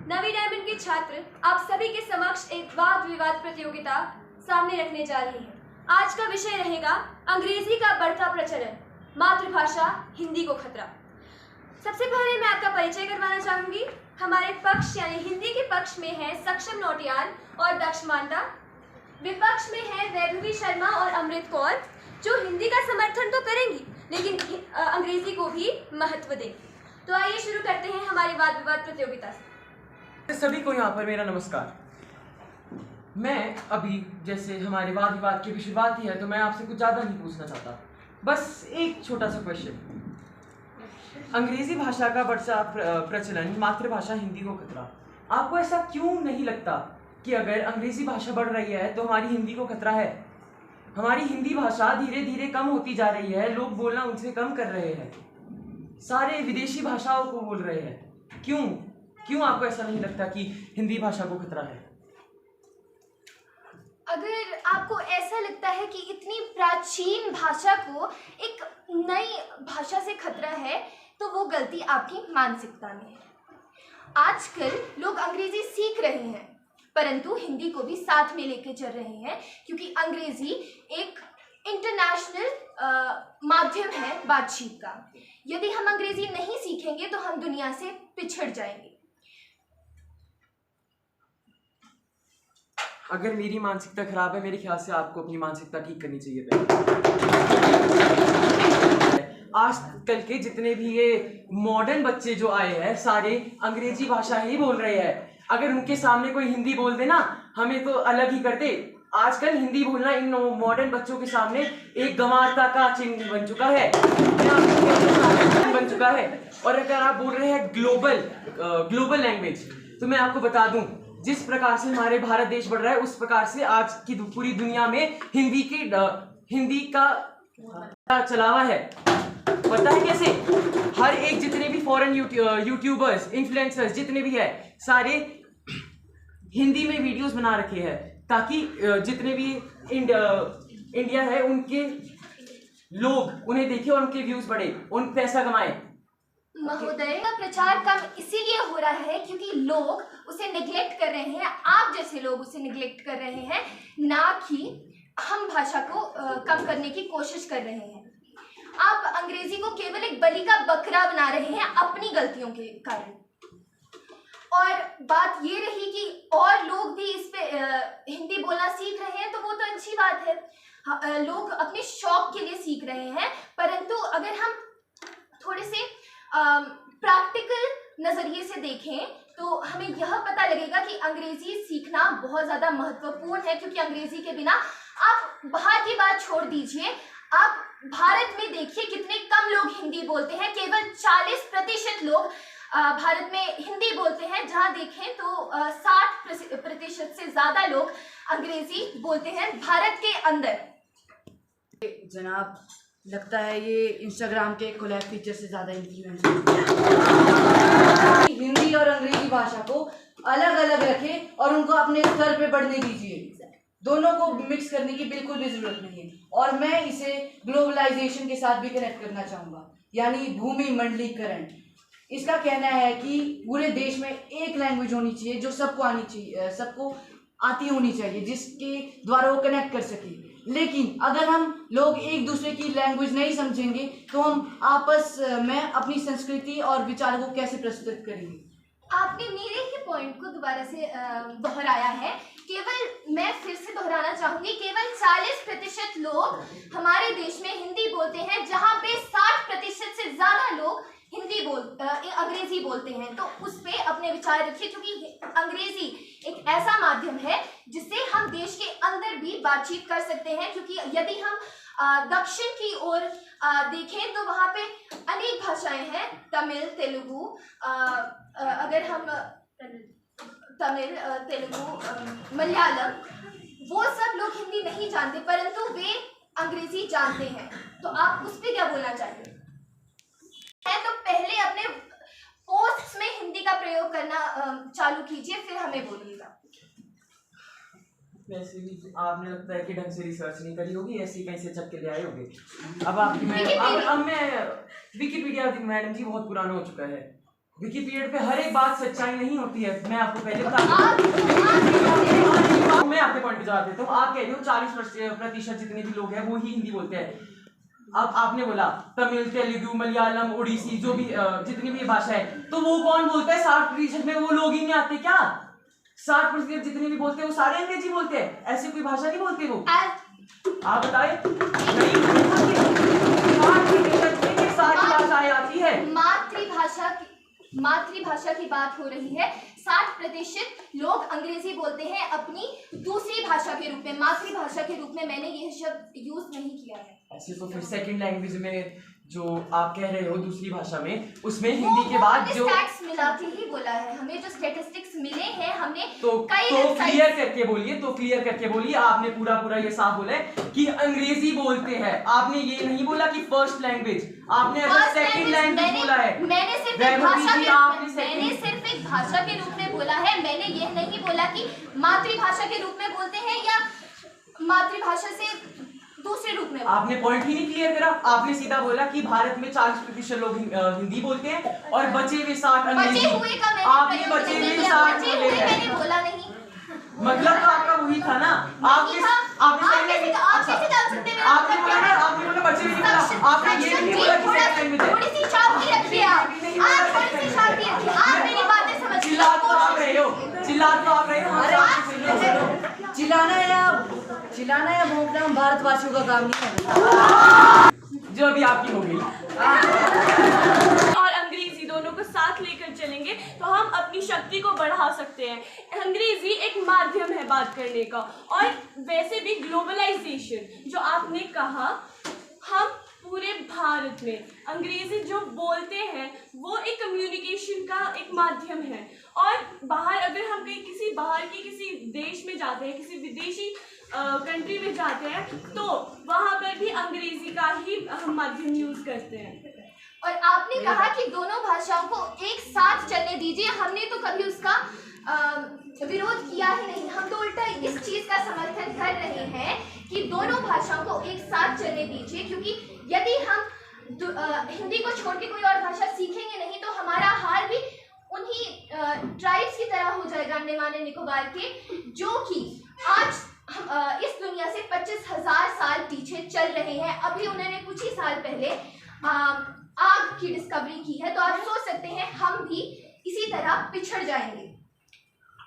नवी diamond के छात्र आप सभी के समक्ष एक वाद विवाद प्रतियोगिता सामने रखने जा रहे हैं। आज का विषय रहेगा अंग्रेजी का बढ़ता प्रचलन, मातृभाषा हिंदी को खतरा। सबसे पहले मैं आपका परिचय करवाना चाहूंगी। हमारे पक्ष यानी हिंदी के पक्ष में है सक्षम नौटियाल और दक्ष मांडा। विपक्ष में है वैभवी शर्मा और अमृत कौर, जो हिंदी का समर्थन तो करेंगी लेकिन अंग्रेजी को भी महत्व देंगी। तो आइए शुरू करते हैं हमारी वाद विवाद प्रतियोगिता से। सभी को यहाँ पर मेरा नमस्कार। मैं अभी जैसे हमारे वाद विवाद की भी शुरुआत ही है, तो मैं आपसे कुछ ज़्यादा नहीं पूछना चाहता, बस एक छोटा सा क्वेश्चन। अंग्रेजी भाषा का बढ़ता प्रचलन, मातृभाषा हिंदी को खतरा। आपको ऐसा क्यों नहीं लगता कि अगर अंग्रेजी भाषा बढ़ रही है तो हमारी हिंदी को खतरा है? हमारी हिंदी भाषा धीरे धीरे कम होती जा रही है, लोग बोलना उनसे कम कर रहे हैं, सारे विदेशी भाषाओं को बोल रहे हैं। क्यों आपको ऐसा नहीं लगता कि हिंदी भाषा को खतरा है? अगर आपको ऐसा लगता है कि इतनी प्राचीन भाषा को एक नई भाषा से खतरा है, तो वो गलती आपकी मानसिकता में है। आजकल लोग अंग्रेजी सीख रहे हैं, परंतु हिंदी को भी साथ में लेके चल रहे हैं, क्योंकि अंग्रेजी एक इंटरनेशनल माध्यम है बातचीत का। यदि हम अंग्रेजी नहीं सीखेंगे तो हम दुनिया से पिछड़ जाएंगे। अगर मेरी मानसिकता खराब है, मेरे ख्याल से आपको अपनी मानसिकता ठीक करनी चाहिए। आजकल के जितने भी ये मॉडर्न बच्चे जो आए हैं, सारे अंग्रेजी भाषा ही बोल रहे हैं। अगर उनके सामने कोई हिंदी बोल देना, हमें तो अलग ही कर दे। आजकल हिंदी बोलना इन मॉडर्न बच्चों के सामने एक गंवारता का चिन्ह बन चुका है, और अगर आप बोल रहे हैं ग्लोबल लैंग्वेज, तो मैं आपको बता दूं, जिस प्रकार से हमारे भारत देश बढ़ रहा है, उस प्रकार से आज की पूरी दुनिया में हिंदी का चलावा है। पता है कैसे? हर एक जितने भी फॉरेन यूट्यूबर्स, इन्फ्लुएंसर्स जितने भी है, सारे हिंदी में वीडियोस बना रखे हैं, ताकि जितने भी इंडिया है उनके लोग उन्हें देखें और उनके व्यूज बढ़े, उन पैसा कमाए। महोदय, का प्रचार कम इसीलिए हो रहा है क्योंकि लोग उसे निग्लेक्ट कर रहे हैं। आप जैसे लोग उसे निग्लेक्ट कर रहे हैं, ना कि हम भाषा को कम करने की कोशिश कर रहे हैं। आप अंग्रेजी को केवल एक बलि का बकरा बना रहे हैं अपनी गलतियों के कारण। और बात ये रही कि और लोग भी इस पे हिंदी बोलना सीख रहे हैं, तो वो तो अच्छी बात है। लोग अपने शौक के लिए सीख रहे हैं, परंतु अगर हम थोड़े से प्रैक्टिकल नजरिए से देखें तो हमें यह पता लगेगा कि अंग्रेजी सीखना बहुत ज़्यादा महत्वपूर्ण है, क्योंकि अंग्रेजी के बिना, आप बाहर की बात छोड़ दीजिए, आप भारत में देखिए कितने कम लोग हिंदी बोलते हैं। केवल 40% लोग भारत में हिंदी बोलते हैं, जहां देखें तो 60% से ज़्यादा लोग अंग्रेजी बोलते हैं भारत के अंदर। जनाब, लगता है ये इंस्टाग्राम के कोलैब फीचर से ज़्यादा इन्फ्लुएंस है। हिंदी और अंग्रेजी भाषा को अलग अलग रखें और उनको अपने स्तर पे बढ़ने दीजिए। दोनों को मिक्स करने की बिल्कुल भी जरूरत नहीं है। और मैं इसे ग्लोबलाइजेशन के साथ भी कनेक्ट करना चाहूँगा, यानी भूमि मंडलीकरण। इसका कहना है कि पूरे देश में एक लैंग्वेज होनी चाहिए जो सबको आनी चाहिए, सबको आती होनी चाहिए, जिसके द्वारा वो कनेक्ट कर सके। लेकिन अगर हम लोग एक दूसरे की लैंग्वेज नहीं समझेंगे तो हम आपस में अपनी संस्कृति और विचारों को कैसे प्रस्तुत करेंगे? आपने मेरे ही पॉइंट को दोबारा से दोहराया है। केवल मैं फिर से दोहराना चाहूंगी, केवल 40% लोग हमारे देश में हिंदी बोलते हैं, जहां पे 60% से ज्यादा लोग अंग्रेजी बोलते हैं। तो उस पे अपने विचार रखिए, क्योंकि अंग्रेजी एक ऐसा माध्यम है जिससे हम देश के अंदर भी बातचीत कर सकते हैं। क्योंकि यदि हम दक्षिण की ओर देखें तो वहाँ पे अनेक भाषाएं हैं, तमिल, तेलुगु। अगर हम तमिल, तेलुगु, मलयालम, वो सब लोग हिंदी नहीं जानते, परंतु वे अंग्रेजी जानते हैं। तो आप उस पर क्या बोलना चाहेंगे? तो पहले अपने पोस्ट्स में हिंदी का प्रयोग करना चालू कीजिए, फिर हमें बोलिएगा। वैसे भी आपने लगता है कि ढंग से रिसर्च नहीं करी होगी, ऐसे ही कहीं से छप के ले आए होंगे। अब मैं विकिपीडिया मैडम जी बहुत पुराना हो चुका है, विकिपीडिया पे हर एक बात सच्चाई नहीं होती है, मैं आपको पहले बता मैं आपके पॉइंट पे जवाब देता हूँ। आप कह रहे हो 40% जितने भी लोग हैं वो ही हिंदी बोलते हैं। अब आपने बोला तमिल, तेलुगु, मलयालम, ओडिसी, जो भी जितनी भी भाषा है, तो वो कौन बोलता है? 60% में वो लोग ही नहीं आते क्या? 60% जितने भी बोलते हैं वो सारे अंग्रेजी बोलते हैं, ऐसी कोई भाषा नहीं बोलते वो। आप बताए नहीं, 60% में सारी भाषाएं आती है। मातृभाषा की बात हो रही है। 60% लोग अंग्रेजी बोलते हैं अपनी दूसरी भाषा के रूप में, मातृभाषा के रूप में मैंने यह शब्द यूज नहीं किया है। ऐसे तो फिर सेकंड लैंग्वेज में जो आप कह रहे हो दूसरी भाषा में, उसमें हिंदी के बाद जो स्टैट्स मिला के ही बोला है, हमें जो स्टैटिस्टिक्स मिले हैं हमने तो क्लियर करके बोलिए, तो क्लियर करके बोलिए। आपने पूरा ये साफ बोला है कि अंग्रेजी बोलते हैं, आपने ये नहीं बोला कि फर्स्ट लैंग्वेज, आपने सेकंड लैंग्वेज बोला है। मैंने सिर्फ एक भाषा के रूप में बोला है, मैंने ये नहीं बोला कि मातृभाषा के रूप में बोलते हैं या मातृभाषा से दूसरे रूप में। आपने पॉइंट ही नहीं क्लियर करा, आपने सीधा बोला कि भारत में 40% लोग हिंदी बोलते हैं और बचे हुए 60 अंग्रेजी। आपने बचे हुए 60 बोले हैं, मैंने बोला नहीं। मतलब तो आपका वही था ना। आपने बोला बचे हुए, आपने ये नहीं बोला कि सेकंड लैंग्वेज है। थोड़ी सी शांति रखिए आप थोड़ी सी शांति रखिए, आप मेरी बातें समझिए। चिल्ला तो आप रहे हो। चिल्लाना या भौंकना हम भारतवासियों का काम नहीं है। जो अभी आपकी हो गई। और अंग्रेजी दोनों को साथ लेकर चलेंगे तो हम अपनी शक्ति को बढ़ा सकते हैं। अंग्रेजी एक माध्यम है बात करने का, और वैसे भी ग्लोबलाइजेशन जो आपने कहा, हम पूरे भारत में अंग्रेजी जो बोलते हैं वो एक कम्युनिकेशन का एक माध्यम है। और बाहर अगर हम कहीं किसी बाहर के किसी देश में जाते हैं, किसी विदेशी कंट्री में जाते हैं, तो वहाँ पर भी अंग्रेजी का ही हम माध्यम यूज करते हैं। और आपने कहा कि दोनों भाषाओं को एक साथ चलने दीजिए, हमने तो कभी उसका विरोध किया ही नहीं, हम तो उल्टा इस चीज का समर्थन कर रहे हैं कि दोनों भाषाओं को एक साथ चलने दीजिए, क्योंकि यदि हम हिंदी को छोड़ के कोई और भाषा सीखेंगे नहीं तो हमारा हाल भी उन्हीं ट्राइब्स की तरह हो जाएगा, अंडमान एंड निकोबार के, जो कि आज इस दुनिया से 25,000 साल पीछे चल रहे हैं। अभी उन्होंने कुछ ही साल पहले आग की डिस्कवरी की है, तो आप सोच सकते हैं हम भी इसी तरह पिछड़ जाएंगे।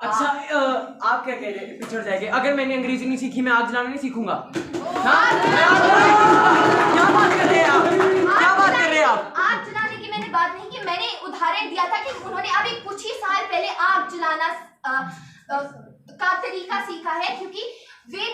अच्छा, आप क्या कह रहे हैं पिछड़ जाएंगे? अगर मैंने अंग्रेजी नहीं सीखी, मैं आग जलाना नहीं सीखूंगा? क्या बात कर रहे हैं आप? क्या बात कर रहे हैं आप? आग जलाने की मैंने बात नहीं की, मैंने उदाहरण दिया था कि उन्होंने अभी कुछ ही साल पहले आग जलाना का तरीका सीखा है, क्योंकि वे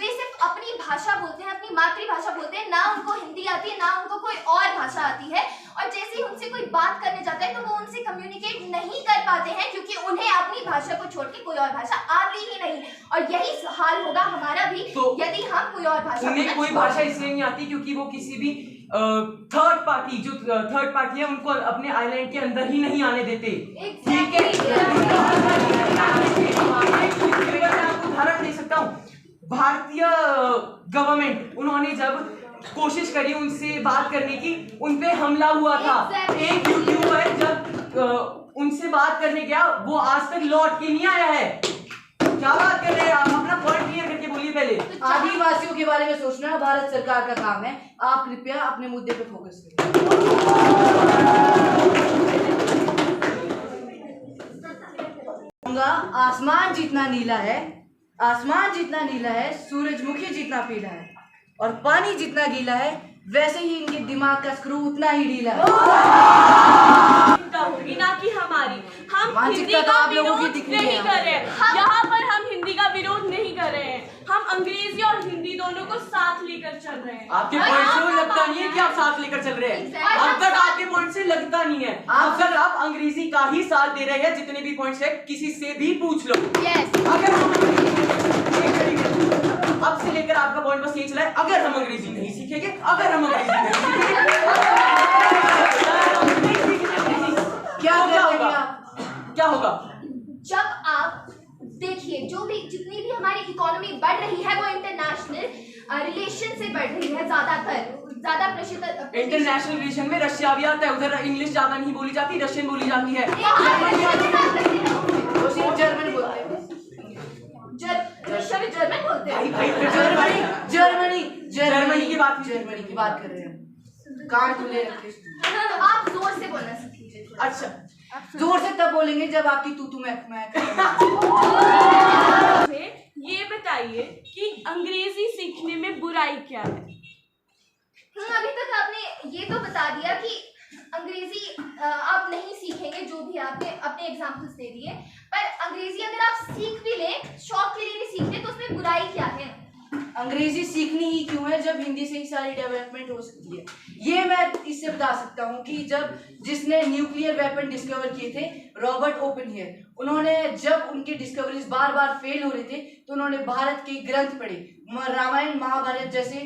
सिर्फ अपनी भाषा बोलते हैं, अपनी मातृभाषा बोलते हैं, ना उनको हिंदी आती है ना उनको कोई और भाषा आती है। और जैसे ही उनसे कोई बात करने जाता है तो वो उनसे कम्युनिकेट नहीं कर पाते हैं, क्योंकि उन्हें अपनी भाषा को छोड़ के कोई और भाषा आती ही नहीं। और यही हाल होगा हमारा भी, तो यदि हम कोई और भाषा, उन्हें कोई भाषा इसलिए नहीं आती क्योंकि वो किसी भी थर्ड पार्टी है उनको अपने आइलैंड के अंदर ही नहीं आने देते। ठीक है, उदाहरण दे सकता हूँ। भारतीय गवर्नमेंट, उन्होंने जब कोशिश करी उनसे बात करने की, उनपे हमला हुआ था। एक यूट्यूबर जब उनसे बात करने गया, वो आज तक लौट के नहीं आया है। क्या बात कर रहे हैं आप? अपना पॉइंट क्लियर करके बोलिए पहले। आदिवासियों के बारे में सोचना भारत सरकार का काम है, आप कृपया अपने मुद्दे पे फोकस करें। आसमान जितना नीला है, सूरजमुखी जितना पीला है, और पानी जितना गीला है, वैसे ही इनके दिमाग का स्क्रू उतना ही ढीला है। होगी ना कि हमारी, हम मानसिकता हिंदी तो का आप लोगों की विरोध दिख रही नहीं है। कर रहे हैं। यहाँ पर हम हिंदी का विरोध नहीं कर रहे हैं, हम अंग्रेजी और हिंदी दोनों को साथ लेकर चल रहे हैं। आपके पॉइंट से लगता नहीं है कि आप साथ लेकर चल रहे हैं। अब तक आपके पॉइंट से लगता नहीं है। अगर आप अंग्रेजी का ही साथ दे रहे हैं, जितने भी पॉइंट्स है किसी से भी पूछ लो। अगर अब से लेकर आपका पॉइंट बस ये चला है, अगर हम अंग्रेजी नहीं सीखेंगे, क्या होगा? जब आप देखिए, जितनी भी हमारी इकोनॉमी बढ़ रही है वो इंटरनेशनल रिलेशन से बढ़ रही है ज्यादातर। ज्यादा प्रचलित इंटरनेशनल रिलेशन में रशिया भी आता है, उधर इंग्लिश ज्यादा नहीं बोली जाती, रशियन बोली जाती है। वो सिर्फ जर्मन बोलते हैं। रशिया में जर्मन बोलते हैं। जर्मनी की बात कर रहे हैं। कान खुले रखे। तो आप जोर से बोलना सीख लीजिए। अच्छा, जोर से तब बोलेंगे जब आपकी तू मैं मुझे ये बताइए कि अंग्रेजी सीखने में बुराई क्या है? अभी तक आपने ये तो बता दिया कि अंग्रेजी आप नहीं सीखेंगे, जो भी आपने अपने एग्जाम्पल्स दे दिए, पर अंग्रेजी अगर आप सीख भी लें, शौक के लिए भी सीख लें, तो उसमें बुराई क्या है? अंग्रेजी सीखनी ही क्यों है जब हिंदी से ही सारी डेवलपमेंट हो सकती है। ये मैं इससे बता सकता हूँ कि जब जिसने न्यूक्लियर वेपन डिस्कवर किए थे, रॉबर्ट ओपनहियर, उन्होंने जब उनके डिस्कवरीज बार बार फेल हो रहे थे तो उन्होंने भारत के ग्रंथ पढ़े, रामायण महाभारत जैसे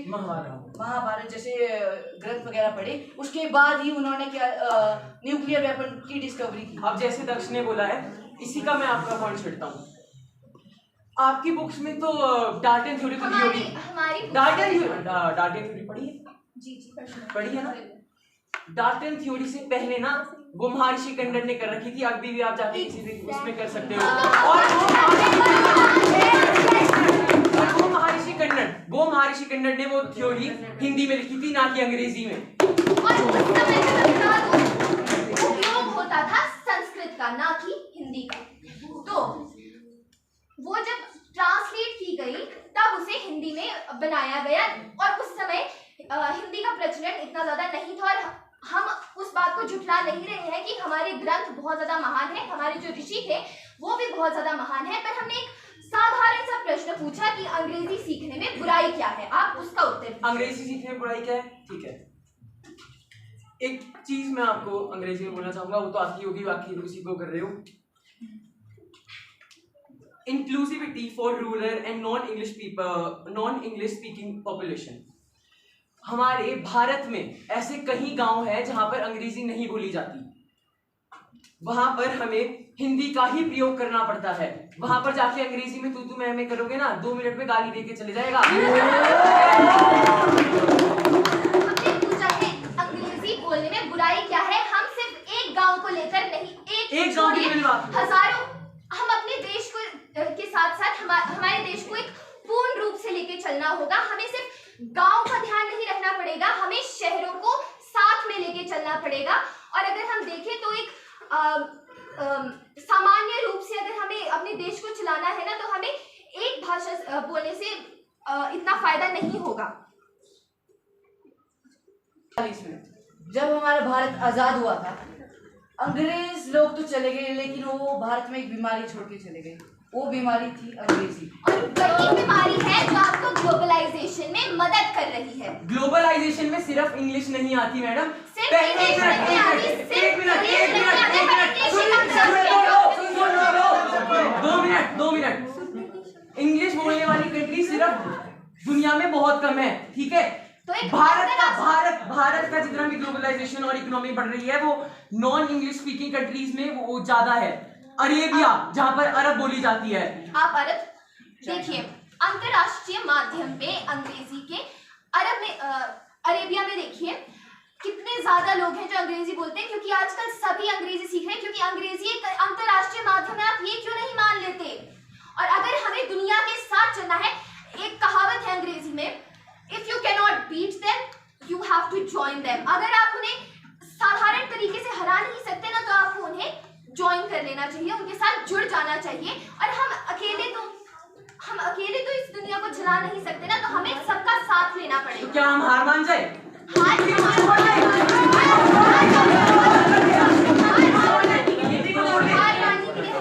ग्रंथ वगैरह पढ़े। उसके बाद ही उन्होंने क्या न्यूक्लियर वेपन की डिस्कवरी की। अब जैसे दक्ष ने बोला है, इसी का मैं आपका पॉइंट छेड़ता हूँ। आपकी बुक्स में तो डाल्टन थ्योरी तो दी होगी। डाल्टन थ्योरी पढ़ी है? जी पढ़ी है ना? डाल्टन थ्योरी से पहले ना वो महर्षि कन्नड़ ने कर रखी थी, अभी भी आप जाके किसी भी उसमें कर सकते हो। और वो महर्षि कन्नड़ ने वो थ्योरी हिंदी में लिखी थी, ना कि अंग्रेजी में। और उस समय में बता दो, उपयोग होता था संस्कृत का, ना कि हिंदी का। तो वो जब ट्रांसलेट की गई तब उसे हिंदी में बनाया गया, और उस समय हिंदी का प्रचलन इतना ज्यादा नहीं था। और हम उस बात को झुठला नहीं रहे हैं कि हमारे ग्रंथ बहुत ज्यादा महान है, हमारे जो ऋषि थे वो भी बहुत ज्यादा महान है, पर हमने एक साधारण सा प्रश्न पूछा कि अंग्रेजी सीखने में बुराई क्या है, आप उसका उत्तर। अंग्रेजी सीखने में बुराई क्या है? ठीक है, एक चीज मैं आपको अंग्रेजी में बोलना चाहूंगा, वो तो आपकी होगी, बाकी उसी को कर रहे हो। Inclusivity for rural and non English speaking population. हमारे भारत में ऐसे कई गांव है जहां पर अंग्रेजी नहीं बोली जाती, वहां पर हमें हिंदी का ही प्रयोग करना पड़ता है। वहां पर जाके अंग्रेजी में तू मैं करोगे ना, 2 मिनट में गाली देके चले जाएगा। हमने पूछा है अंग्रेजी बोलने में बुराई क्या है, हम सिर्फ एक गांव को लेकर नहीं, एक गांव की हजारों, हम अपने देश को के साथ साथ हमारे देश को एक पूर्ण रूप से लेके चलना होगा। हमें सिर्फ गांव का ध्यान नहीं रखना पड़ेगा, हमें शहरों को साथ में लेके चलना पड़ेगा। और अगर हम देखें तो एक सामान्य रूप से अगर हमें अपने देश को चलाना है ना, तो हमें एक भाषा बोलने से इतना फायदा नहीं होगा। जब हमारा भारत आजाद हुआ था, अंग्रेज लोग तो चले गए, लेकिन वो भारत में एक बीमारी छोड़ के चले गए। वो बीमारी थी अंग्रेजी। और वही बीमारी है जो आपको ग्लोबलाइजेशन में मदद कर रही है। ग्लोबलाइजेशन में सिर्फ इंग्लिश नहीं आती मैडम, दो मिनट। इंग्लिश बोलने वाली कंट्री सिर्फ दुनिया में बहुत कम है, ठीक है? तो एक भारत का जितना भी ग्लोबलाइजेशन और इकोनॉमी बढ़ रही है, वो नॉन इंग्लिश स्पीकिंग कंट्रीज में वो ज्यादा है। अरेबिया, जहां पर अरब बोली जाती है। आप अरब देखिए, अंतरराष्ट्रीय माध्यम पे अंग्रेजी के अरेबिया में देखिए कितने ज्यादा लोग हैं जो अंग्रेजी बोलते हैं, क्योंकि आजकल सभी अंग्रेजी सीख रहे हैं, क्योंकि अंग्रेजी एक अंतरराष्ट्रीय माध्यम है। आप ये क्यों नहीं मान लेते? और अगर हमें दुनिया के साथ चलना है, एक कहावत है अंग्रेजी में, if you can not beat them you have to join them. अगर आप उन्हें साधारण तरीके से हरा नहीं सकते ना, तो आपको उन्हें ज्वाइन कर लेना चाहिए, उनके साथ जुड़ जाना चाहिए। और हम अकेले तो इस दुनिया को चला नहीं सकते ना, तो हमें सबका साथ लेना पड़ेगा। तो क्या हम हार मान जाए?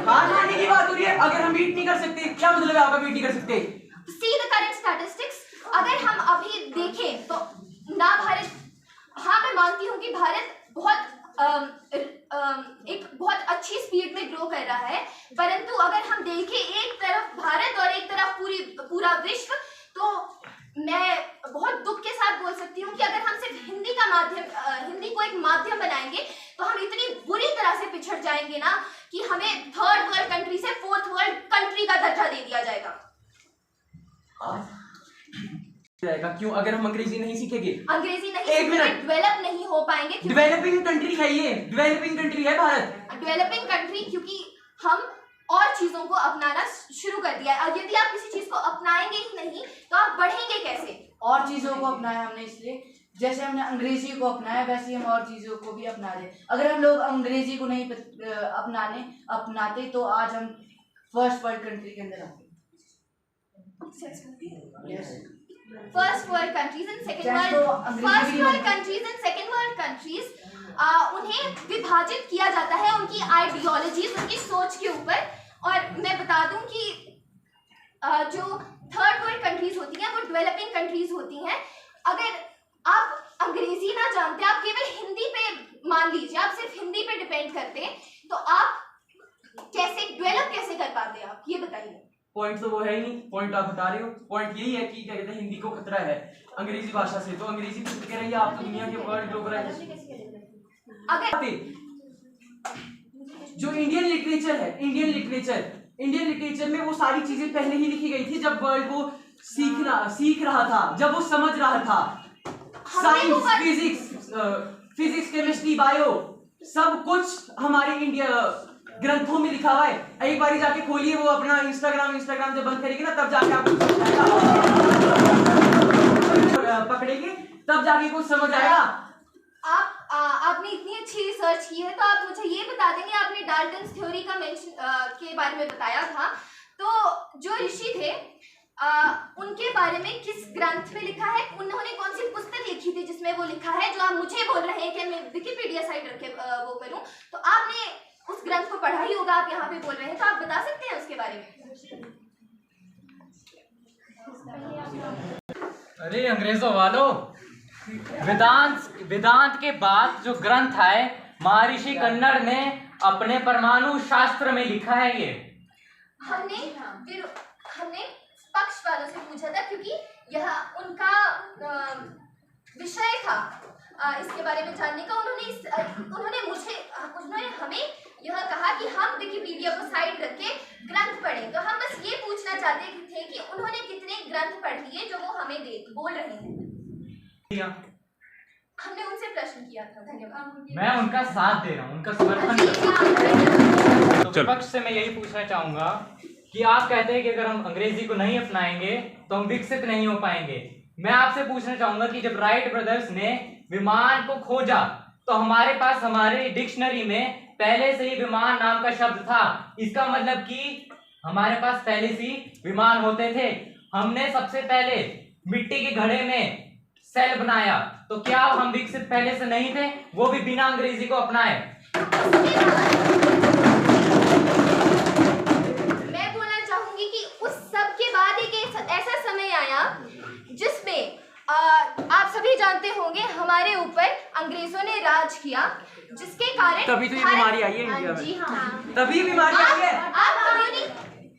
हार मानने की बात हो रही है। अगर हम बीट नहीं कर सकते, क्या मतलब है आपका बीट नहीं कर सकते? See the current statistics, अगर हम अभी देखें तो ना भारत, हाँ मैं मानती हूँ कि भारत एक बहुत अच्छी स्पीड में ग्रो कर रहा है, परंतु अगर हम देखें एक तरफ भारत और एक तरफ पूरा विश्व, तो मैं बहुत दुख के साथ बोल सकती हूँ कि अगर हम सिर्फ हिंदी को एक माध्यम बनाएंगे, तो हम इतनी बुरी तरह से पिछड़ जाएंगे ना कि हमें 3rd वर्ल्ड कंट्री से 4th वर्ल्ड कंट्री का दर्जा दे दिया जाएगा। जाएगा। क्यों? अगर हम अंग्रेजी नहीं सीखेंगे। अंग्रेजी नहीं एक मिनट। डेवलप नहीं हो पाएंगे। डेवलपिंग कंट्री है ये, डेवलपिंग कंट्री है भारत। डेवलपिंग कंट्री क्योंकि हम और चीजों को अपनाना शुरू कर दिया है। और यदि आप किसी चीज को अपनाएंगे ही नहीं तो आप बढ़ेंगे कैसे? और चीज़ों को अपनाया हमने, इसलिए जैसे हमने अंग्रेजी को अपनाया वैसे ही हम और चीज़ों को भी अपना रहे। अगर हम लोग अंग्रेजी को नहीं अपनाते तो आज हम फर्स्ट वर्ल्ड कंट्री के अंदर आते। First world countries and second चाहे वर्ल्ड तो अंग्रेजी फर्स्ट भी वर्ल्ड बनती। Countries and second world countries उन्हें विभाजित किया जाता है उनकी आइडियोलॉजीज, उनकी सोच के ऊपर। और मैं बता दूं कि जो थर्ड वर्ल्ड कंट्रीज होती हैं वो डेवलपिंग कंट्रीज होती हैं। अगर आप अंग्रेजी ना जानते, आप केवल हिंदी पे मान लीजिए, आप सिर्फ हिंदी पे डिपेंड करते तो आप कैसे डेवलप कैसे कर पाते? आप ये बताइए। पॉइंट तो वो है ही नहीं, पॉइंट आप बता रहे हो। पॉइंट यही है कि क्या कहते हैं, हिंदी को खतरा है अंग्रेजी भाषा से। तो अंग्रेजी तो कह रही है आप तो दुनिया के वर्ल्ड ग्लोबलाइजेशन। अगर जो इंडियन लिटरेचर है, इंडियन लिटरेचर में वो सारी चीजें पहले ही लिखी गई थी जब वर्ल्ड वो सीख रहा था, जब वो समझ रहा था। साइंस, फिजिक्स, केमिस्ट्री, बायो सब कुछ हमारे इंडिया ग्रंथों में लिखा हुआ है। एक बारी जाके खोलिए वो अपना इंस्टाग्राम जब बंद करेंगे ना तब जाके आपको पकड़ेंगे, तब जाके कुछ समझ आएगा। आपने इतनी अच्छी रिसर्च की है तो आप मुझे ये बता देंगे, आपने डाल्टन्स थ्योरी का मेंशन के बारे में बताया था, तो जो ऋषि थे उनके बारे में किस ग्रंथ में लिखा है? उन्होंने कौन सी पुस्तक लिखी थी जिसमें वो लिखा है? जो आप मुझे बोल रहे हैं कि मैं विकिपीडिया साइट रख के वो करूं, तो आपने उस ग्रंथ को पढ़ा ही होगा, आप यहाँ पे बोल रहे हैं, तो आप बता सकते हैं उसके बारे में? अरे अंग्रेजों वालों, वेदांत के बाद जो ग्रंथ है महर्षि कन्नड़ ने अपने परमाणु शास्त्र में लिखा है। ये हमने पक्ष वालों से पूछा था क्योंकि यह उनका विषय था इसके बारे में जानने का। उन्होंने हमें यह कहा कि हम विकिपीडिया को साइड रख के ग्रंथ पढ़ें। तो हम बस ये पूछना चाहते थे कि उन्होंने कितने ग्रंथ पढ़ लिए जो वो हमें बोल रहे हैं। हमने उनसे प्रश्न किया था। धन्यवाद। मैं उनका साथ दे रहा हूँ, उनका समर्थन कर रहा हूँ। तो विपक्ष से मैं यही पूछना चाहूंगा कि आप कहते हैं कि अगर हम अंग्रेजी को नहीं अपनाएंगे तो हम विकसित नहीं हो पाएंगे। मैं आपसे पूछना चाहूंगा कि जब राइट ब्रदर्स ने विमान को खोजा तो हमारे पास हमारे डिक्शनरी में पहले से ही विमान नाम का शब्द था। इसका मतलब कि हमारे पास पहले से ही विमान होते थे। हमने सबसे पहले मिट्टी के घड़े में सेल बनाया, तो क्या हम विकसित पहले से नहीं थे, वो भी बिना अंग्रेजी को अपनाए? मैं बोलना चाहूंगी कि उस सब के बाद एक ऐसा समय आया जिसमें आप सभी जानते होंगे हमारे ऊपर अंग्रेजों ने राज किया, जिसके कारण तभी तो ये बीमारी आई है इंडिया में। जी हाँ, तभी बीमारी आई है।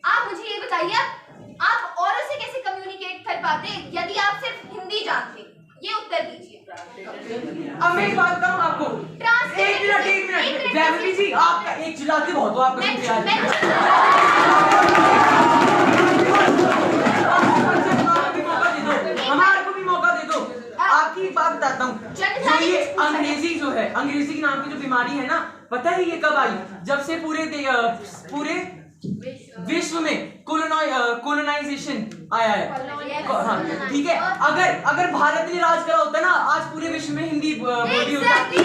आप मुझे ये बताइए, आप औरों से कैसे कम्युनिकेट कर पाते यदि आप सिर्फ हिंदी जानते? ये उत्तर दीजिए। अब मैं एक बात बताऊं आपको। एक मिनट जैवली जी, आप एक चिल्लाते बहुत हो। आपको हमारे को भी मौका दे दो। आपकी एक बात बताता हूँ, जो ये अंग्रेजी जो है, अंग्रेजी नाम की जो बीमारी है ना, पता है ये कब आई? जब से पूरे विश्व में कोलोनाइजेशन आया है। हाँ ठीक है, अगर भारत ने राज करा होता ना, आज पूरे विश्व में हिंदी बोली होती।